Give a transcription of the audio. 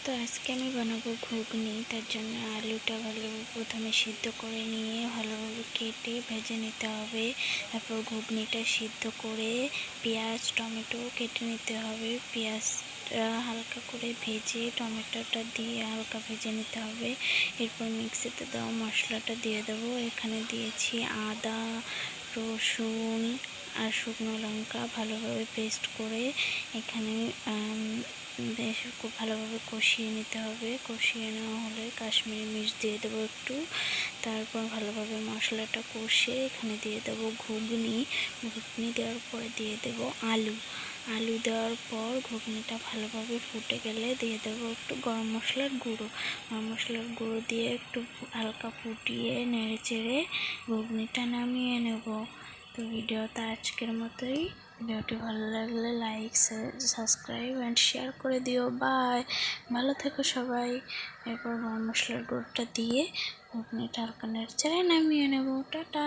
তো আজকে আমি বানাবো ঘুগনি। তার জন্য আলুটা ভালোভাবে প্রথমে সিদ্ধ করে নিয়ে ভালোভাবে কেটে ভেজে নিতে হবে। তারপর ঘুগনিটা সিদ্ধ করে পেঁয়াজ টমেটো কেটে নিতে হবে। পেঁয়াজটা হালকা করে ভেজে টমেটোটা দিয়ে হালকা ভেজে নিতে হবে। এরপর মিক্সিতে দেওয়া মশলাটা দিয়ে দেবো। এখানে দিয়েছি আদা, রসুন আর শুকনো লঙ্কা ভালোভাবে পেস্ট করে এখানে বেশ খুব ভালোভাবে কষিয়ে নিতে হবে। কষিয়ে নেওয়া হলে কাশ্মীরি মির্চ দিয়ে দেবো একটু। তারপর ভালোভাবে মশলাটা কষে এখানে দিয়ে দেবো ঘুগনি। ঘুগনি দেওয়ার পরে দিয়ে দেবো আলু দেওয়ার পর ঘুগনিটা ভালোভাবে ফুটে গেলে দিয়ে দেবো একটু গরম মশলার গুঁড়ো দিয়ে একটু হালকা ফুটিয়ে নেড়ে চেড়ে ঘুগনিটা নামিয়ে নেব। তো ভিডিওটা আজকের মতোই। ভিডিওটি ভালো লাগলে লাইক সাবস্ক্রাইব অ্যান্ড শেয়ার করে দিও। বাই, ভালো থেকো সবাই। এরপর গরম মশলার গুঁড়োটা দিয়ে ঘুগনিটা হালকা নেড়ে চেড়ে নামিয়ে নেব। টাটা।